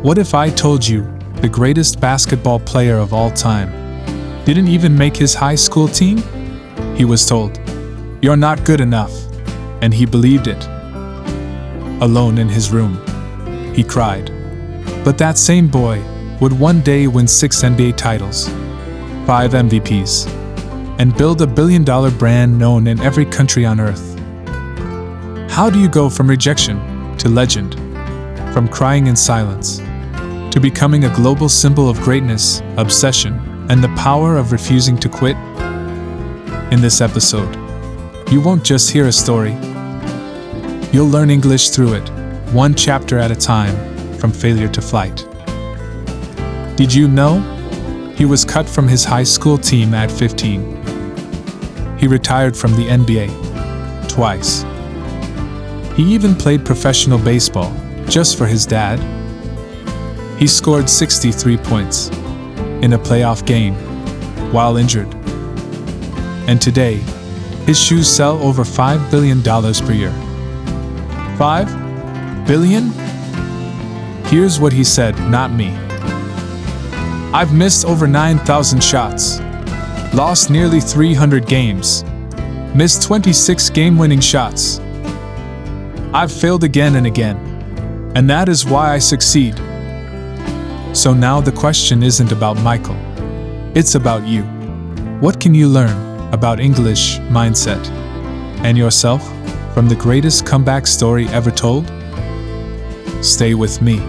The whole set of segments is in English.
What if I told you the greatest basketball player of all time didn't even make his high school team? He was told, "You're not good enough," and he believed it. Alone in his room, he cried. But that same boy would one day win 6 NBA titles, 5 MVPs, and build a billion-dollar brand known in every country on earth. How do you go from rejection to legend? From crying in silence to becoming a global symbol of greatness, obsession, and the power of refusing to quit? In this episode, you won't just hear a story. You'll learn English through it, one chapter at a time, from failure to flight. Did you know? He was cut from his high school team at 15. He retired from the NBA twice. He even played professional baseball just for his dad. He scored 63 points in a playoff game while injured. And today, his shoes sell over $5 billion per year. 5 billion? Here's what he said, not me. "I've missed over 9,000 shots, lost nearly 300 games, missed 26 game-winning shots. I've failed again and again, and that is why I succeed." So now the question isn't about Michael. It's about you. What can you learn about English mindset and yourself from the greatest comeback story ever told? Stay with me,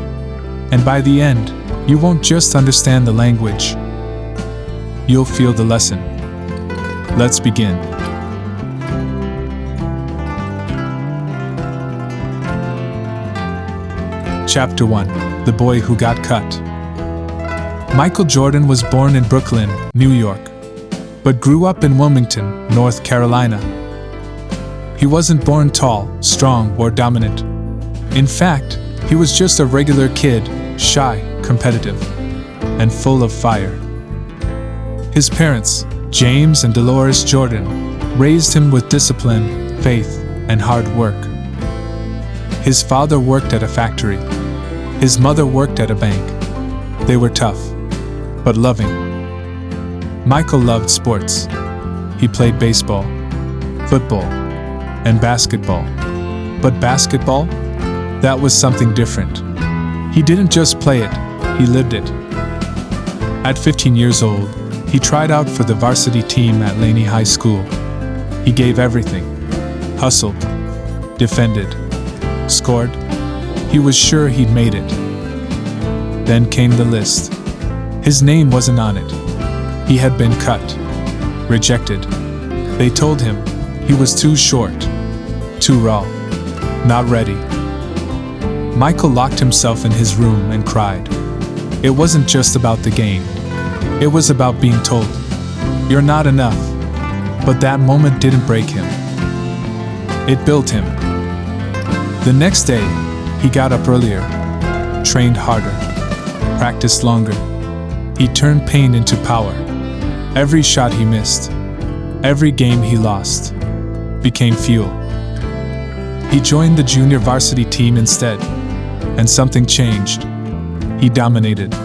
and by the end, you won't just understand the language. You'll feel the lesson. Let's begin. Chapter 1: The Boy Who Got Cut. Michael Jordan was born in Brooklyn, New York, but grew up in Wilmington, North Carolina. He wasn't born tall, strong, or dominant. In fact, he was just a regular kid, shy, competitive, and full of fire. His parents, James and Dolores Jordan, raised him with discipline, faith, and hard work. His father worked at a factory. His mother worked at a bank. They were tough, but loving. Michael loved sports. He played baseball, football, and basketball. But basketball? That was something different. He didn't just play it, he lived it. At 15 years old, he tried out for the varsity team at Laney High School. He gave everything. Hustled, defended, scored. He was sure he'd made it. Then came the list. His name wasn't on it. He had been cut, rejected. They told him he was too short, too raw, not ready. Michael locked himself in his room and cried. It wasn't just about the game. It was about being told, "You're not enough." But that moment didn't break him. It built him. The next day, he got up earlier, trained harder, practiced longer. He turned pain into power. Every shot he missed, every game he lost, became fuel. He joined the junior varsity team instead, and something changed. He dominated.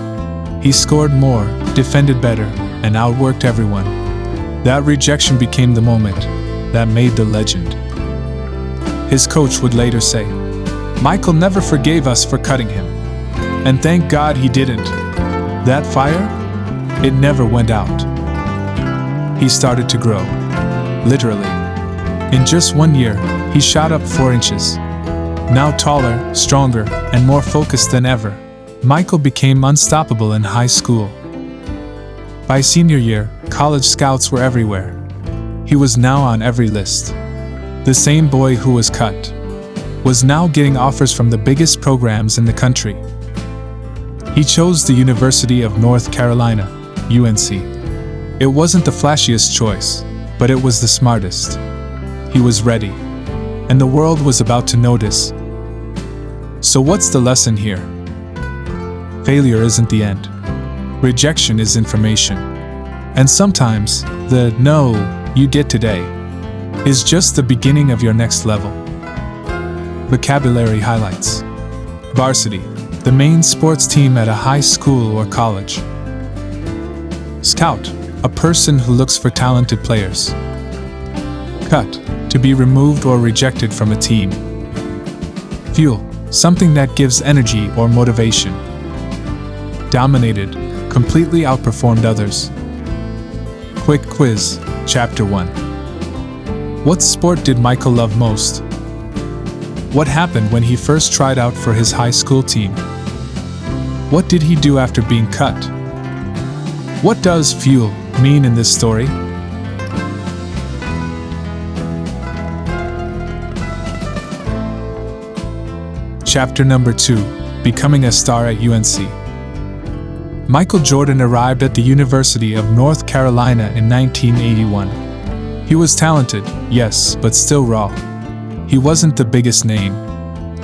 He scored more, defended better, and outworked everyone. That rejection became the moment that made the legend. His coach would later say, "Michael never forgave us for cutting him. And thank God he didn't. That fire, it never went out." He started to grow, literally. In just 1 year, he shot up 4 inches. Now taller, stronger, and more focused than ever, Michael became unstoppable in high school. By senior year, college scouts were everywhere. He was now on every list. The same boy who was cut was now getting offers from the biggest programs in the country. He chose the University of North Carolina, UNC. It wasn't the flashiest choice, but it was the smartest. He was ready, and the world was about to notice. So what's the lesson here? Failure isn't the end. Rejection is information. And sometimes, the no you get today is just the beginning of your next level. Vocabulary highlights. Varsity, the main sports team at a high school or college. Scout, a person who looks for talented players. Cut, to be removed or rejected from a team. Fuel, something that gives energy or motivation. Dominated, completely outperformed others. Quick quiz, Chapter 1. What sport did Michael love most? What happened when he first tried out for his high school team? What did he do after being cut? What does fuel mean in this story? Chapter number 2, Becoming a Star at UNC. Michael Jordan arrived at the University of North Carolina in 1981. He was talented, yes, but still raw. He wasn't the biggest name.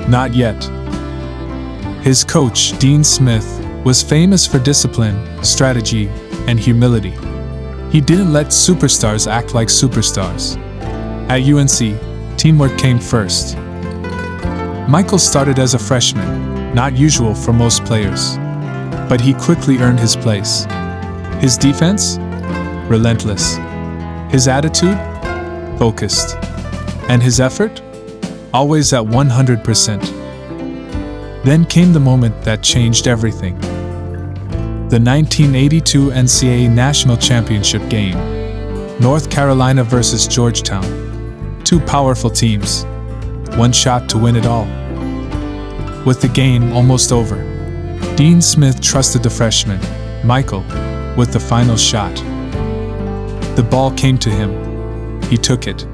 Not yet. His coach, Dean Smith, was famous for discipline, strategy, and humility. He didn't let superstars act like superstars. At UNC, teamwork came first. Michael started as a freshman, not usual for most players. But he quickly earned his place. His defense? Relentless. His attitude? Focused. And his effort? Always at 100%. Then came the moment that changed everything. The 1982 NCAA National Championship game. North Carolina versus Georgetown. Two powerful teams. One shot to win it all. With the game almost over, Dean Smith trusted the freshman, Michael, with the final shot. The ball came to him. He took it,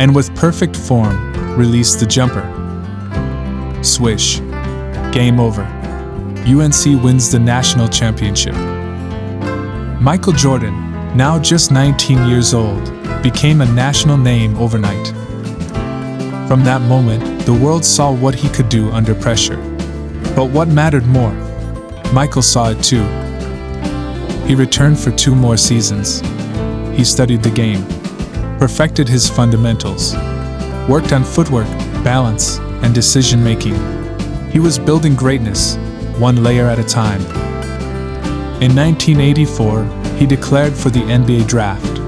and with perfect form, released the jumper. Swish. Game over. UNC wins the national championship. Michael Jordan, now just 19 years old, became a national name overnight. From that moment, the world saw what he could do under pressure. But what mattered more? Michael saw it too. He returned for 2 more seasons. He studied the game, perfected his fundamentals, worked on footwork, balance, and decision-making. He was building greatness, one layer at a time. In 1984, he declared for the NBA draft.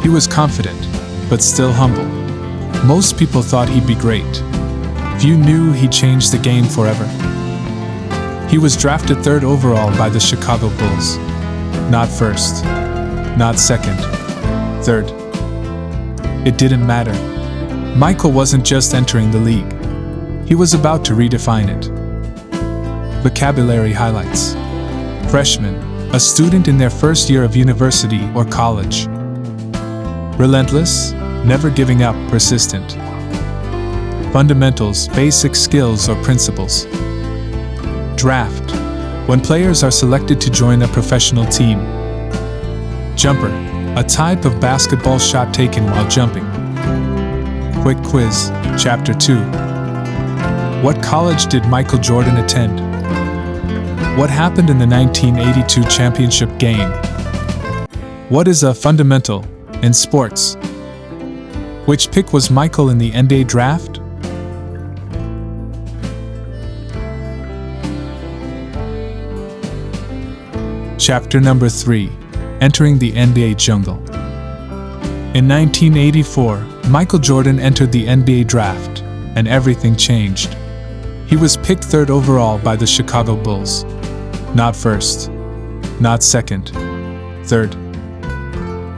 He was confident, but still humble. Most people thought he'd be great. Few knew he'd change the game forever. He was drafted 3rd overall by the Chicago Bulls. Not first, not second, 3rd. It didn't matter. Michael wasn't just entering the league. He was about to redefine it. Vocabulary highlights. Freshman, a student in their first year of university or college. Relentless, never giving up, persistent. Fundamentals, basic skills or principles. Draft, when players are selected to join a professional team. Jumper, a type of basketball shot taken while jumping. Quick quiz, Chapter 2. What college did Michael Jordan attend? What happened in the 1982 championship game? What is a fundamental in sports? Which pick was Michael in the NBA draft? Chapter number 3, Entering the NBA Jungle. In 1984, Michael Jordan entered the NBA draft, and everything changed. He was picked 3rd overall by the Chicago Bulls. Not first, not second, 3rd.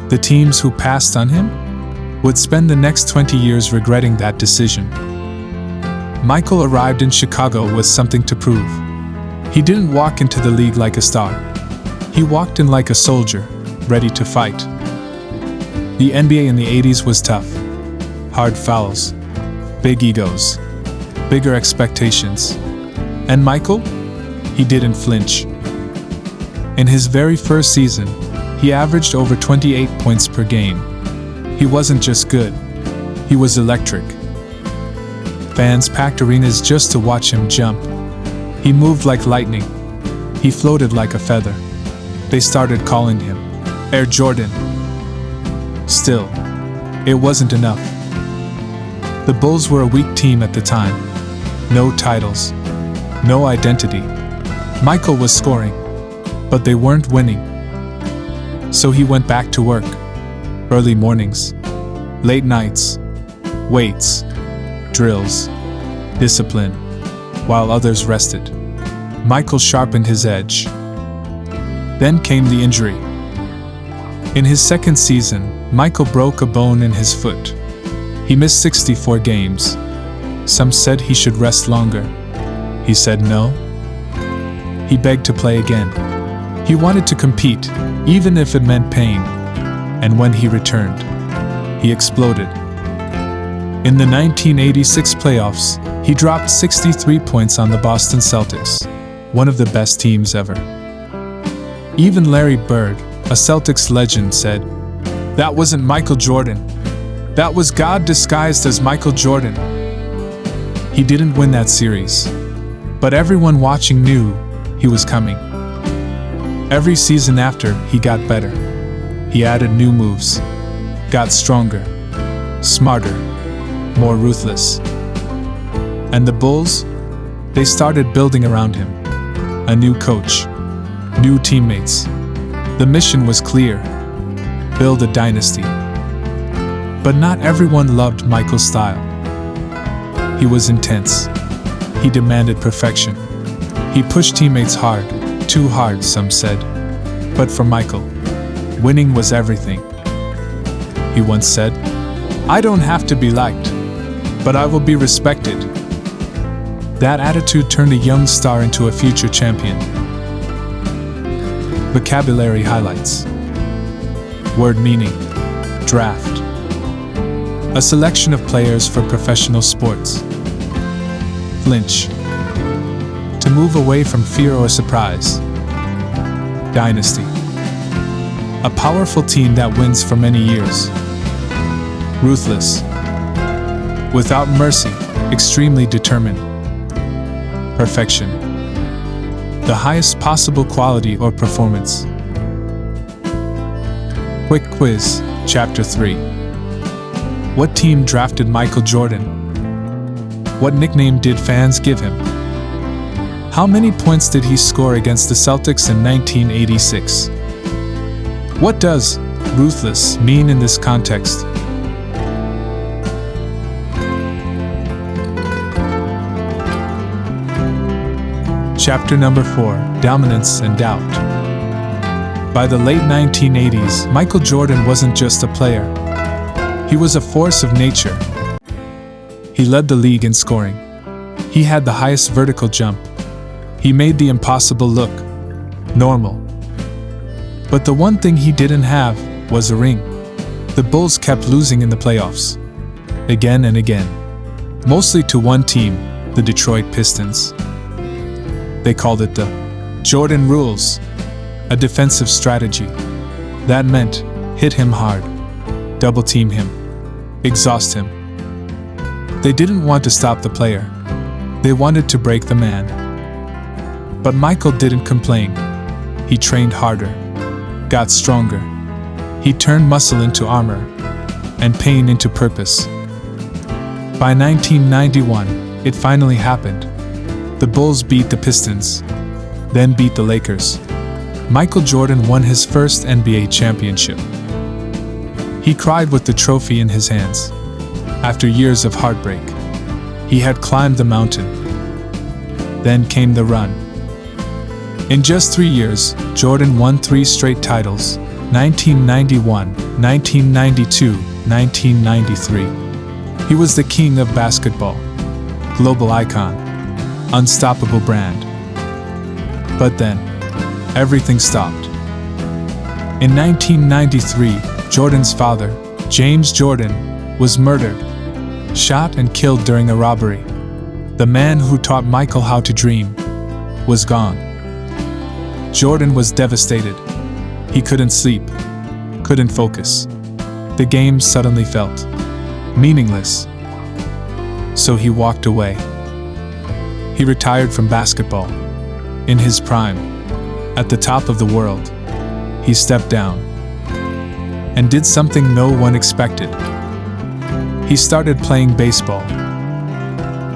The teams who passed on him would spend the next 20 years regretting that decision. Michael arrived in Chicago with something to prove. He didn't walk into the league like a star. He walked in like a soldier, ready to fight. The NBA in the 80s was tough. Hard fouls, big egos, bigger expectations. And Michael? He didn't flinch. In his very first season, he averaged over 28 points per game. He wasn't just good, he was electric. Fans packed arenas just to watch him jump. He moved like lightning. He floated like a feather. They started calling him Air Jordan. Still, it wasn't enough. The Bulls were a weak team at the time. No titles, no identity. Michael was scoring, but they weren't winning. So he went back to work. Early mornings, late nights, weights, drills, discipline, while others rested. Michael sharpened his edge. Then came the injury. In his second season, Michael broke a bone in his foot. He missed 64 games. Some said he should rest longer. He said no. He begged to play again. He wanted to compete, even if it meant pain. And when he returned, he exploded. In the 1986 playoffs, he dropped 63 points on the Boston Celtics, one of the best teams ever. Even Larry Bird, a Celtics legend, said, "That wasn't Michael Jordan. That was God disguised as Michael Jordan." He didn't win that series, but everyone watching knew he was coming. Every season after, he got better. He added new moves, got stronger, smarter, more ruthless. And the Bulls? They started building around him. A new coach, new teammates. The mission was clear: build a dynasty. But not everyone loved Michael's style. He was intense. He demanded perfection. He pushed teammates hard, too hard, some said. But for Michael, winning was everything. He once said, "I don't have to be liked, but I will be respected." That attitude turned a young star into a future champion. Vocabulary highlights. Word meaning: draft. A selection of players for professional sports. Flinch. To move away from fear or surprise. Dynasty. A powerful team that wins for many years. Ruthless. Without mercy, extremely determined. Perfection. The highest possible quality or performance. Quick quiz, Chapter 3. What team drafted Michael Jordan? What nickname did fans give him? How many points did he score against the Celtics in 1986? What does ruthless mean in this context? Chapter number 4, Dominance and Doubt. By the late 1980s, Michael Jordan wasn't just a player. He was a force of nature. He led the league in scoring. He had the highest vertical jump. He made the impossible look normal. But the one thing he didn't have was a ring. The Bulls kept losing in the playoffs, again and again, mostly to one team, the Detroit Pistons. They called it the Jordan Rules, a defensive strategy. That meant hit him hard, double team him, exhaust him. They didn't want to stop the player. They wanted to break the man. But Michael didn't complain. He trained harder, got stronger. He turned muscle into armor, and pain into purpose. By 1991, it finally happened. The Bulls beat the Pistons, then beat the Lakers. Michael Jordan won his first NBA championship. He cried with the trophy in his hands. After years of heartbreak, he had climbed the mountain. Then came the run. In just 3 years, Jordan won 3 straight titles: 1991, 1992, 1993. He was the king of basketball, global icon, unstoppable brand. But then, everything stopped. In 1993, Jordan's father, James Jordan, was murdered, shot and killed during a robbery. The man who taught Michael how to dream was gone. Jordan was devastated. He couldn't sleep, couldn't focus. The game suddenly felt meaningless. So he walked away. He retired from basketball. In his prime, at the top of the world, he stepped down and did something no one expected. He started playing baseball.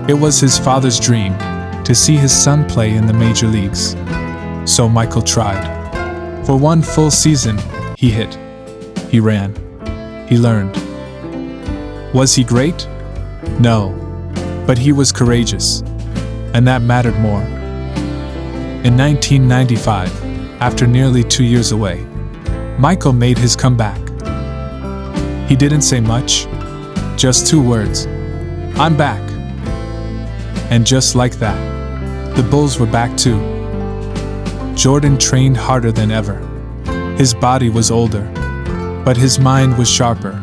It was his father's dream, to see his son play in the major leagues. So Michael tried. For one full season, he hit. He ran. He learned. Was he great? No. But he was courageous. And that mattered more. In 1995, after nearly 2 years away, Michael made his comeback. He didn't say much, just 2 words. I'm back. And just like that, the Bulls were back too. Jordan trained harder than ever. His body was older, but his mind was sharper.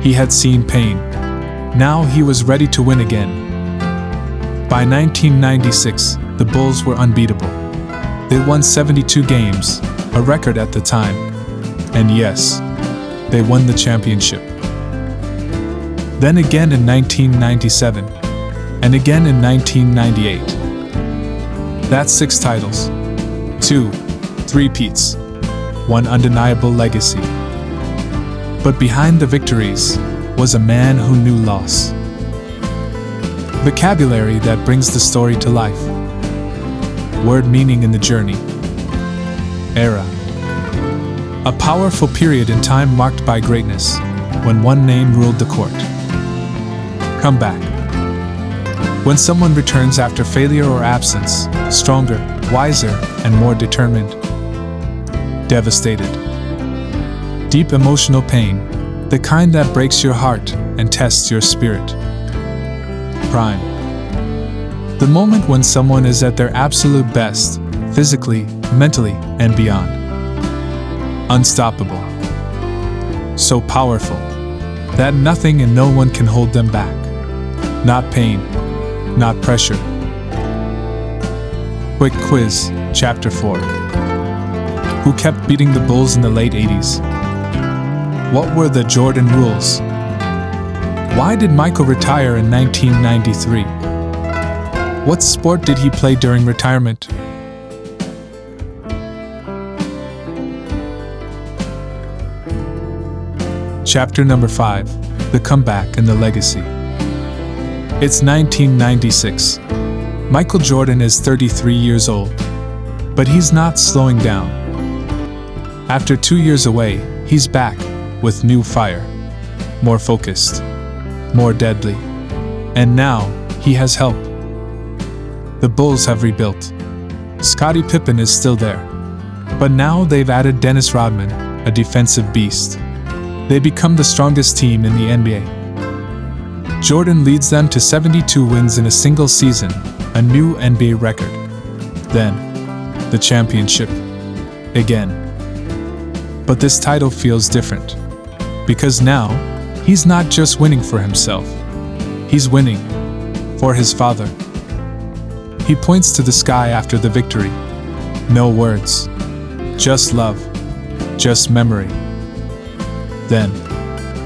He had seen pain. Now he was ready to win again. By 1996, the Bulls were unbeatable. They won 72 games, a record at the time. And yes, they won the championship. Then again in 1997, and again in 1998. That's 6 titles. 2 three-peats. 1 undeniable legacy. But behind the victories was a man who knew loss. Vocabulary that brings the story to life. Word meaning in the journey. Era. A powerful period in time marked by greatness, when one name ruled the court. Comeback. When someone returns after failure or absence, stronger, wiser, and more determined. Devastated. Deep emotional pain, the kind that breaks your heart and tests your spirit. Prime. The moment when someone is at their absolute best, physically, mentally, and beyond. Unstoppable. So powerful that nothing and no one can hold them back. Not pain, not pressure. Quick quiz, Chapter 4. Who kept beating the Bulls in the late 80s? What were the Jordan rules? Why did Michael retire in 1993? What sport did he play during retirement? Chapter number 5. The Comeback and the Legacy. It's 1996. Michael Jordan is 33 years old. But he's not slowing down. After 2 years away, he's back, with new fire. More focused. More deadly. And now, he has help. The Bulls have rebuilt. Scottie Pippen is still there. But now they've added Dennis Rodman, a defensive beast. They become the strongest team in the NBA. Jordan leads them to 72 wins in a single season, a new NBA record. Then, the championship. Again. But this title feels different. Because now, he's not just winning for himself. He's winning for his father. He points to the sky after the victory. No words. Just love. Just memory. Then,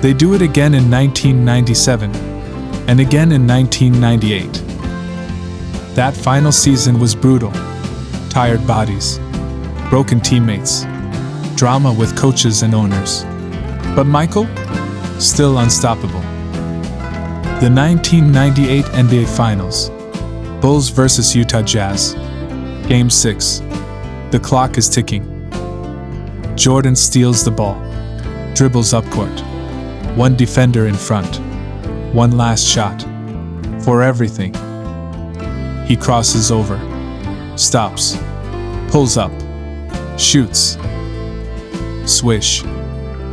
they do it again in 1997, and again in 1998. That final season was brutal. Tired bodies, broken teammates, drama with coaches and owners. But Michael? Still unstoppable. The 1998 NBA Finals. Bulls vs. Utah Jazz. Game 6. The clock is ticking. Jordan steals the ball. Dribbles up court. One defender in front. One last shot. For everything. He crosses over. Stops. Pulls up. Shoots. Swish.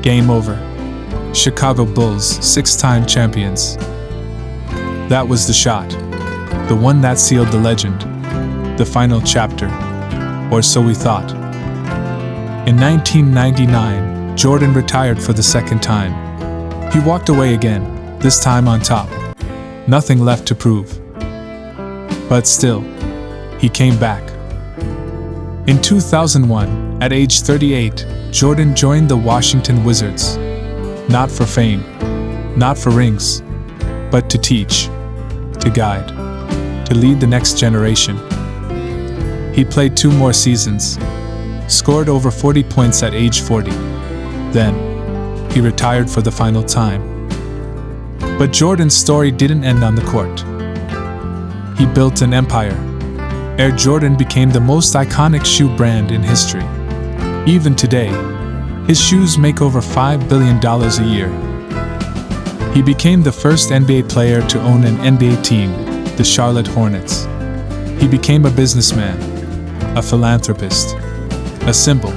Game over. Chicago Bulls, 6-time champions. That was the shot. The one that sealed the legend. The final chapter. Or so we thought. In 1999, Jordan retired for the second time. He walked away again, this time on top. Nothing left to prove. But still, he came back. In 2001, at age 38, Jordan joined the Washington Wizards. Not for fame, not for rings, but to teach, to guide, to lead the next generation. He played 2 more seasons, scored over 40 points at age 40. Then, he retired for the final time. But Jordan's story didn't end on the court. He built an empire, Air Jordan became the most iconic shoe brand in history. Even today, his shoes make over $5 billion a year. He became the first NBA player to own an NBA team, the Charlotte Hornets. He became a businessman, a philanthropist, a symbol.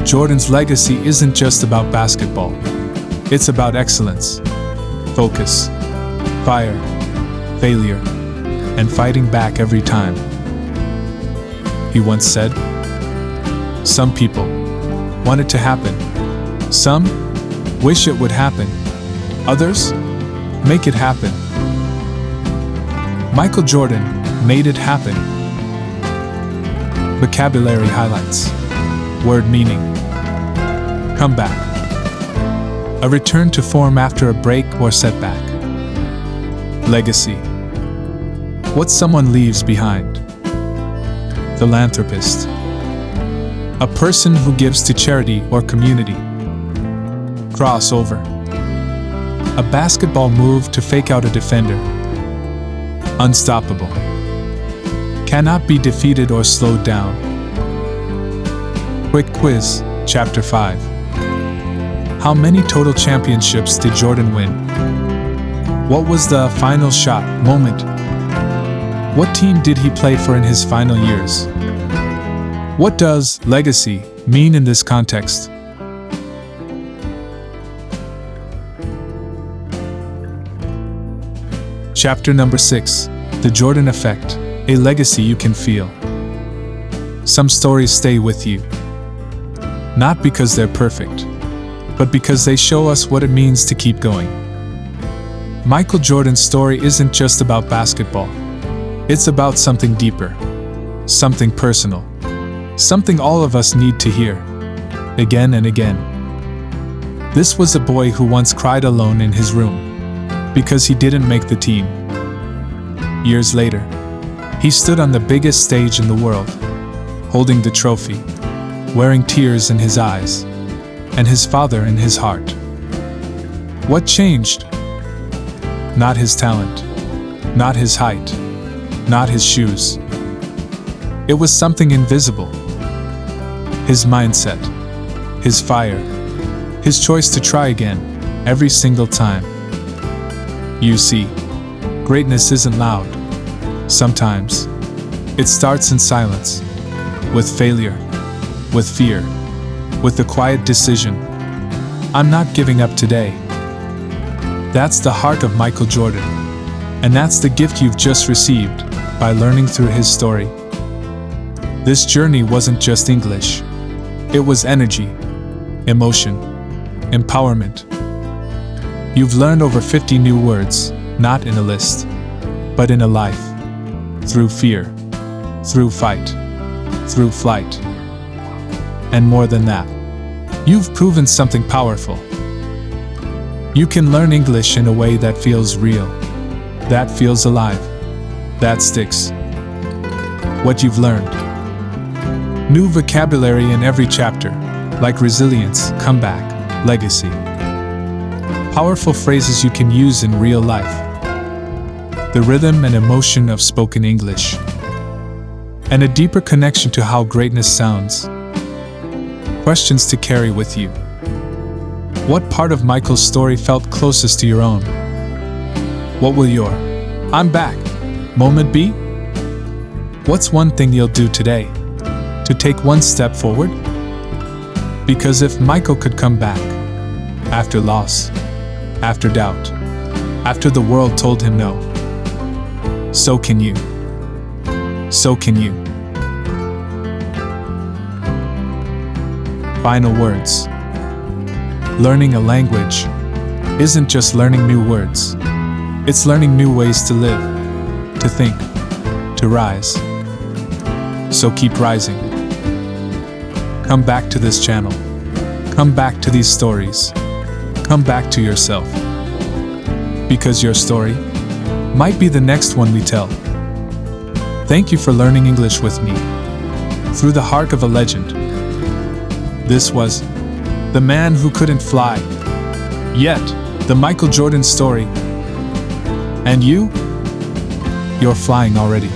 Jordan's legacy isn't just about basketball. It's about excellence, focus, fire, failure, and fighting back every time. He once said, "Some people want it to happen. Some wish it would happen. Others make it happen." Michael Jordan made it happen. Vocabulary highlights. Word meaning. Comeback. A return to form after a break or setback. Legacy. What someone leaves behind. Philanthropist. A person who gives to charity or community. Crossover. A basketball move to fake out a defender. Unstoppable. Cannot be defeated or slowed down. Quick quiz, Chapter 5. How many total championships did Jordan win? What was the final shot moment? What team did he play for in his final years? What does legacy mean in this context? Chapter number 6. The Jordan Effect, a legacy you can feel. Some stories stay with you. Not because they're perfect, but because they show us what it means to keep going. Michael Jordan's story isn't just about basketball. It's about something deeper, something personal, something all of us need to hear, again and again. This was a boy who once cried alone in his room because he didn't make the team. Years later, he stood on the biggest stage in the world, holding the trophy, wearing tears in his eyes, and his father in his heart. What changed? Not his talent, not his height, not his shoes. It was something invisible. His mindset, his fire, his choice to try again, every single time. You see, greatness isn't loud. Sometimes, it starts in silence, with failure, with fear, with the quiet decision, "I'm not giving up today." That's the heart of Michael Jordan, and that's the gift you've just received by learning through his story. This journey wasn't just English. It was energy, emotion, empowerment. You've learned over 50 new words, not in a list, but in a life. Through fear, through fight, through flight. And more than that, you've proven something powerful. You can learn English in a way that feels real, that feels alive, that sticks. What you've learned. New vocabulary in every chapter, like resilience, comeback, legacy. Powerful phrases you can use in real life. The rhythm and emotion of spoken English. And a deeper connection to how greatness sounds. Questions to carry with you. What part of Michael's story felt closest to your own? What will your "I'm back" moment be? What's one thing you'll do today to take one step forward? Because if Michael could come back, after loss, after doubt, after the world told him no, so can you. So can you. Final words. Learning a language isn't just learning new words. It's learning new ways to live, to think, to rise. So keep rising. Come back to this channel. Come back to these stories. Come back to yourself. Because your story might be the next one we tell. Thank you for learning English with me, through the heart of a legend. This was The Man Who Couldn't Fly, yet the Michael Jordan story. And you're flying already.